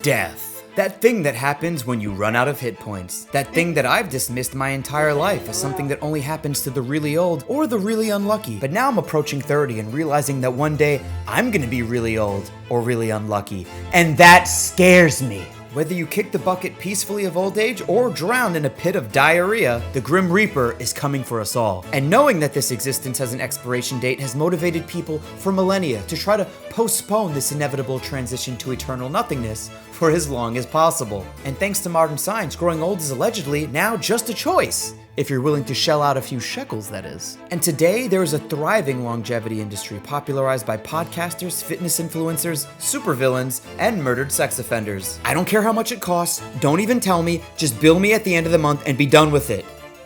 Death. That thing that happens when you run out of hit points. That thing that I've dismissed my entire life as something that only happens to the really old or the really unlucky. But now I'm approaching 30 and realizing that one day I'm gonna be really old or really unlucky. And that scares me. Whether you kick the bucket peacefully of old age or drown in a pit of diarrhea, the Grim Reaper is coming for us all. And knowing that this existence has an expiration date has motivated people for millennia to try to postpone this inevitable transition to eternal nothingness for as long as possible. And thanks to modern science, growing old is allegedly now just a choice. If you're willing to shell out a few shekels, that is. And today, there is a thriving longevity industry popularized by podcasters, fitness influencers, supervillains, and murdered sex offenders. I don't care how much it costs, don't even tell me, just bill me at the end of the month and be done with it.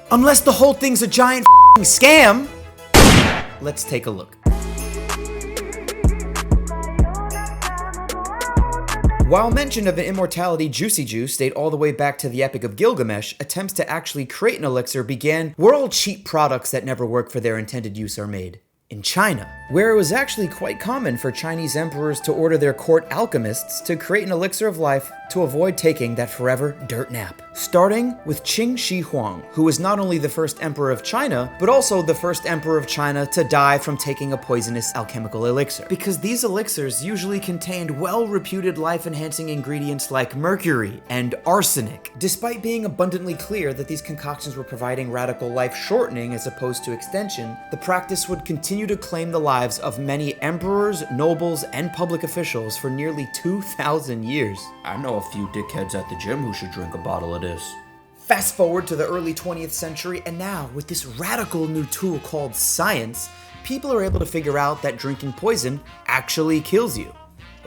Unless the whole thing's a giant scam. Let's take a look. While mention of an immortality juicy juice date all the way back to the Epic of Gilgamesh, attempts to actually create an elixir began where all cheap products that never work for their intended use are made. In China, where it was actually quite common for Chinese emperors to order their court alchemists to create an elixir of life to avoid taking that forever dirt nap. Starting with Qin Shi Huang, who was not only the first emperor of China, but also the first emperor of China to die from taking a poisonous alchemical elixir. Because these elixirs usually contained well-reputed life-enhancing ingredients like mercury and arsenic. Despite being abundantly clear that these concoctions were providing radical life-shortening as opposed to extension, the practice would continue to claim the lives of many emperors, nobles, and public officials for nearly 2,000 years. I know a few dickheads at the gym who should drink a bottle of this. Fast forward to the early 20th century, and now, with this radical new tool called science, people are able to figure out that drinking poison actually kills you.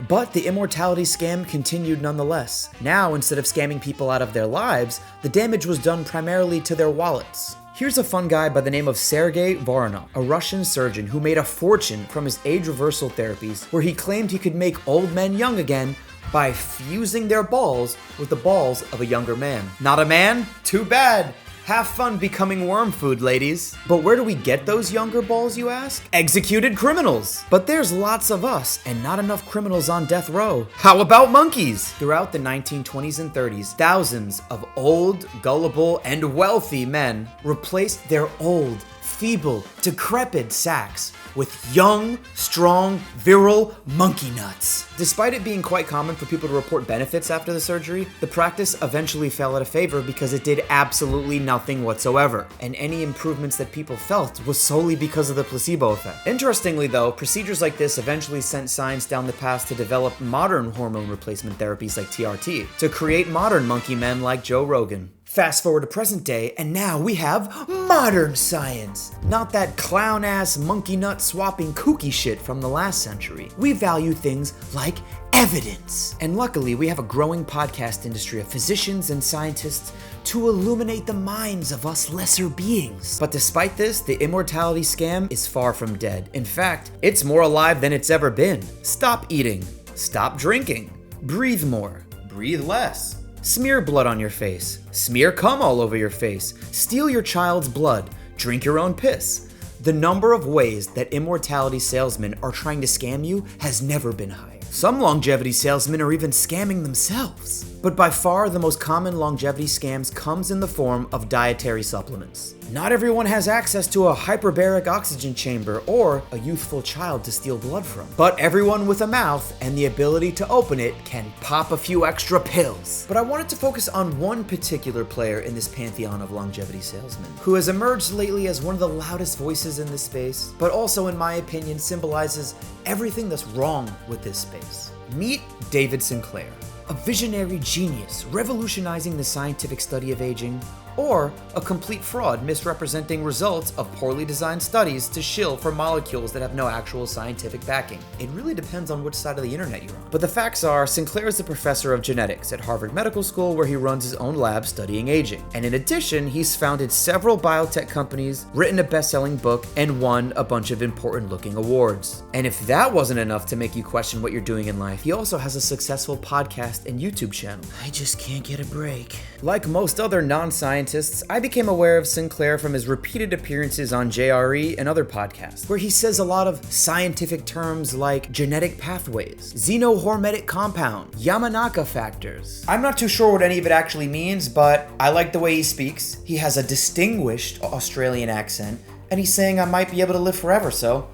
But the immortality scam continued nonetheless. Now, instead of scamming people out of their lives, the damage was done primarily to their wallets. Here's a fun guy by the name of Sergei Voronov, a Russian surgeon who made a fortune from his age reversal therapies, where he claimed he could make old men young again by fusing their balls with the balls of a younger man. Not a man? Too bad. Have fun becoming worm food, ladies. But where do we get those younger balls, you ask? Executed criminals. But there's lots of us, and not enough criminals on death row. How about monkeys? Throughout the 1920s and 30s, thousands of old, gullible, and wealthy men replaced their old, feeble, decrepit sacks with young, strong, virile monkey nuts. Despite it being quite common for people to report benefits after the surgery, the practice eventually fell out of favor because it did absolutely nothing whatsoever, and any improvements that people felt was solely because of the placebo effect. Interestingly though, procedures like this eventually sent science down the path to develop modern hormone replacement therapies like TRT, to create modern monkey men like Joe Rogan. Fast forward to present day, and now we have modern science. Not that clown-ass monkey nut swapping kooky shit from the last century. We value things like evidence. And luckily, we have a growing podcast industry of physicians and scientists to illuminate the minds of us lesser beings. But despite this, the immortality scam is far from dead. In fact, it's more alive than it's ever been. Stop eating. Stop drinking. Breathe more. Breathe less. Smear blood on your face. Smear cum all over your face. Steal your child's blood. Drink your own piss. The number of ways that immortality salesmen are trying to scam you has never been higher. Some longevity salesmen are even scamming themselves. But by far, the most common longevity scams comes in the form of dietary supplements. Not everyone has access to a hyperbaric oxygen chamber or a youthful child to steal blood from. But everyone with a mouth and the ability to open it can pop a few extra pills. But I wanted to focus on one particular player in this pantheon of longevity salesmen, who has emerged lately as one of the loudest voices in this space, but also, in my opinion, symbolizes everything that's wrong with this space. Meet David Sinclair, a visionary genius revolutionizing the scientific study of aging, or a complete fraud misrepresenting results of poorly designed studies to shill for molecules that have no actual scientific backing. It really depends on which side of the internet you're on. But the facts are, Sinclair is a professor of genetics at Harvard Medical School, where he runs his own lab studying aging. And in addition, he's founded several biotech companies, written a best-selling book, and won a bunch of important-looking awards. And if that wasn't enough to make you question what you're doing in life, he also has a successful podcast and YouTube channel. I just can't get a break. Like most other non-scientists scientists, I became aware of Sinclair from his repeated appearances on JRE and other podcasts, where he says a lot of scientific terms like genetic pathways, xenohormetic compound, Yamanaka factors. I'm not too sure what any of it actually means, but I like the way he speaks. He has a distinguished Australian accent, and he's saying I might be able to live forever, so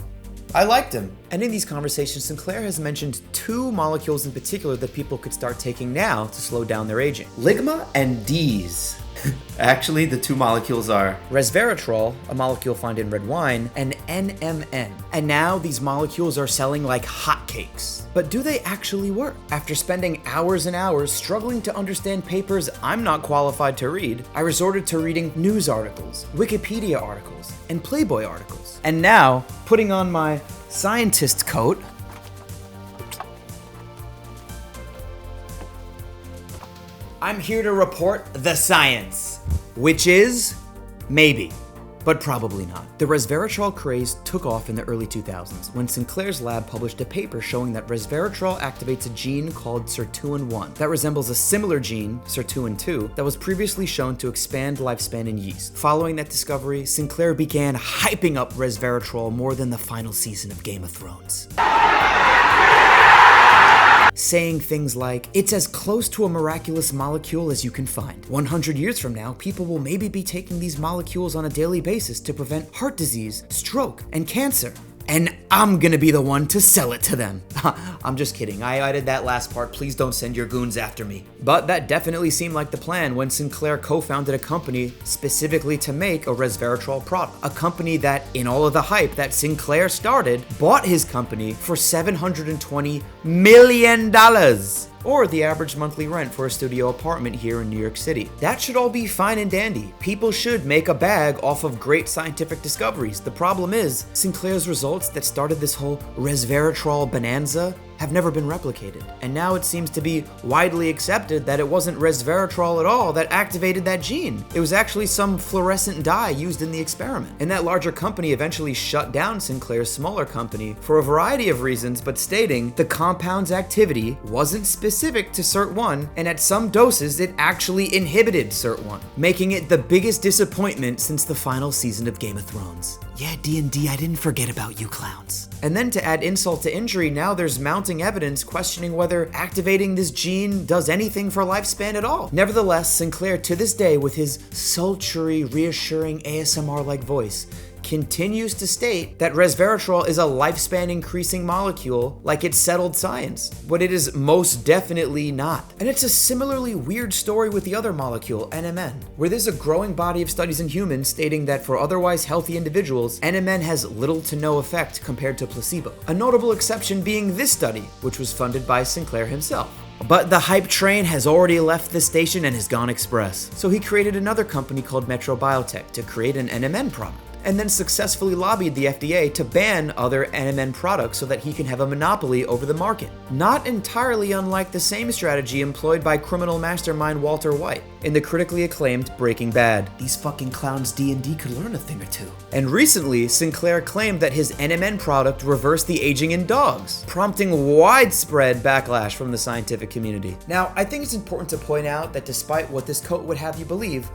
I liked him. And in these conversations, Sinclair has mentioned two molecules in particular that people could start taking now to slow down their aging. Ligma and Ds. Actually, the two molecules are Resveratrol, a molecule found in red wine, and NMN. And now these molecules are selling like hotcakes. But do they actually work? After spending hours and hours struggling to understand papers I'm not qualified to read, I resorted to reading news articles, Wikipedia articles, and Playboy articles. And now, putting on my scientist coat, I'm here to report the science, which is maybe, but probably not. The resveratrol craze took off in the early 2000s when Sinclair's lab published a paper showing that resveratrol activates a gene called sirtuin-1 that resembles a similar gene, sirtuin-2, that was previously shown to expand lifespan in yeast. Following that discovery, Sinclair began hyping up resveratrol more than the final season of Game of Thrones, saying things like, it's as close to a miraculous molecule as you can find. 100 years from now, people will maybe be taking these molecules on a daily basis to prevent heart disease, stroke, and cancer. And I'm gonna be the one to sell it to them. I'm just kidding. I added that last part. Please don't send your goons after me. But that definitely seemed like the plan when Sinclair co-founded a company specifically to make a resveratrol product. A company that, in all of the hype that Sinclair started, bought his company for $720 million. Or the average monthly rent for a studio apartment here in New York City. That should all be fine and dandy. People should make a bag off of great scientific discoveries. The problem is, Sinclair's results that started this whole resveratrol bonanza have never been replicated. And now it seems to be widely accepted that it wasn't resveratrol at all that activated that gene. It was actually some fluorescent dye used in the experiment. And that larger company eventually shut down Sinclair's smaller company for a variety of reasons, but stating the compound's activity wasn't specific to SIRT1, and at some doses it actually inhibited SIRT1, making it the biggest disappointment since the final season of Game of Thrones. Yeah, D&D, I didn't forget about you clowns. And then to add insult to injury, now there's mounting evidence questioning whether activating this gene does anything for lifespan at all. Nevertheless, Sinclair, to this day, with his sultry, reassuring ASMR-like voice, continues to state that resveratrol is a lifespan increasing molecule like it's settled science, but it is most definitely not. And it's a similarly weird story with the other molecule, NMN, where there's a growing body of studies in humans stating that for otherwise healthy individuals, NMN has little to no effect compared to placebo. A notable exception being this study, which was funded by Sinclair himself. But the hype train has already left the station and has gone express. So he created another company called Metro Biotech to create an NMN product, and then successfully lobbied the FDA to ban other NMN products so that he can have a monopoly over the market. Not entirely unlike the same strategy employed by criminal mastermind Walter White in the critically acclaimed Breaking Bad. These fucking clowns D&D could learn a thing or two. And recently, Sinclair claimed that his NMN product reversed the aging in dogs, prompting widespread backlash from the scientific community. Now, I think it's important to point out that despite what this quote would have you believe,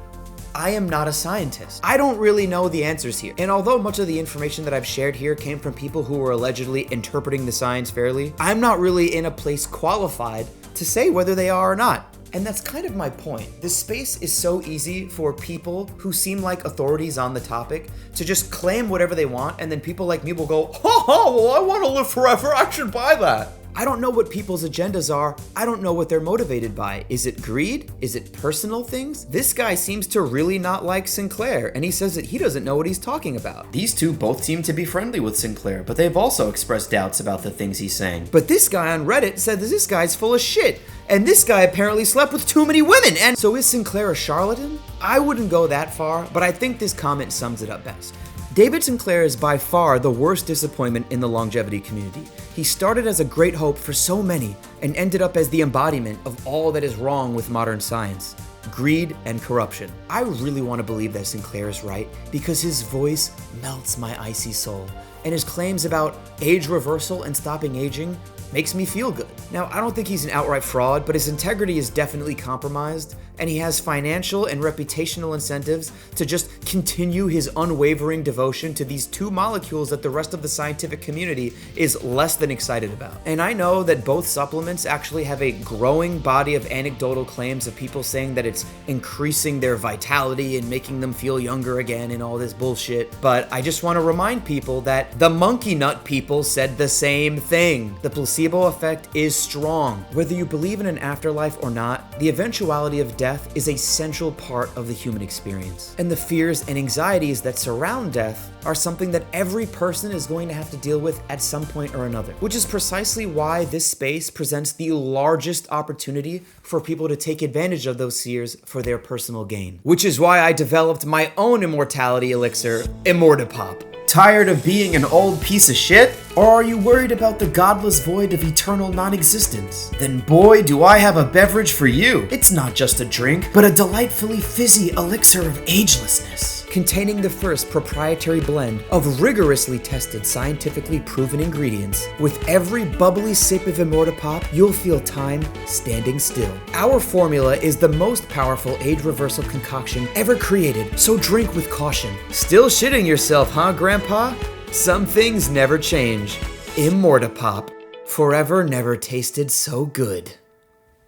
I am not a scientist. I don't really know the answers here. And although much of the information that I've shared here came from people who were allegedly interpreting the science fairly, I'm not really in a place qualified to say whether they are or not. And that's kind of my point. This space is so easy for people who seem like authorities on the topic to just claim whatever they want, and then people like me will go, well, I want to live forever, I should buy that. I don't know what people's agendas are. I don't know what they're motivated by. Is it greed? Is it personal things? This guy seems to really not like Sinclair, and he says that he doesn't know what he's talking about. These two both seem to be friendly with Sinclair, but they've also expressed doubts about the things he's saying. But this guy on Reddit said that this guy's full of shit, and this guy apparently slept with too many women, and so is Sinclair a charlatan? I wouldn't go that far, but I think this comment sums it up best. David Sinclair is by far the worst disappointment in the longevity community. He started as a great hope for so many and ended up as the embodiment of all that is wrong with modern science: greed and corruption. I really want to believe that Sinclair is right because his voice melts my icy soul, and his claims about age reversal and stopping aging makes me feel good. Now, I don't think he's an outright fraud, but his integrity is definitely compromised, and he has financial and reputational incentives to just continue his unwavering devotion to these two molecules that the rest of the scientific community is less than excited about. And I know that both supplements actually have a growing body of anecdotal claims of people saying that it's increasing their vitality and making them feel younger again and all this bullshit, but I just want to remind people that the monkey nut people said the same thing. The placebo effect is strong. Whether you believe in an afterlife or not, the eventuality of death is a central part of the human experience. And the fears and anxieties that surround death are something that every person is going to have to deal with at some point or another, which is precisely why this space presents the largest opportunity for people to take advantage of those fears for their personal gain. Which is why I developed my own immortality elixir, Immortapop. Tired of being an old piece of shit? Or are you worried about the godless void of eternal non-existence? Then boy, do I have a beverage for you. It's not just a drink, but a delightfully fizzy elixir of agelessness, containing the first proprietary blend of rigorously tested, scientifically proven ingredients. With every bubbly sip of Immortapop, you'll feel time standing still. Our formula is the most powerful age reversal concoction ever created, so drink with caution. Still shitting yourself, huh, Grandpa? Some things never change. Immortapop. Forever never tasted so good.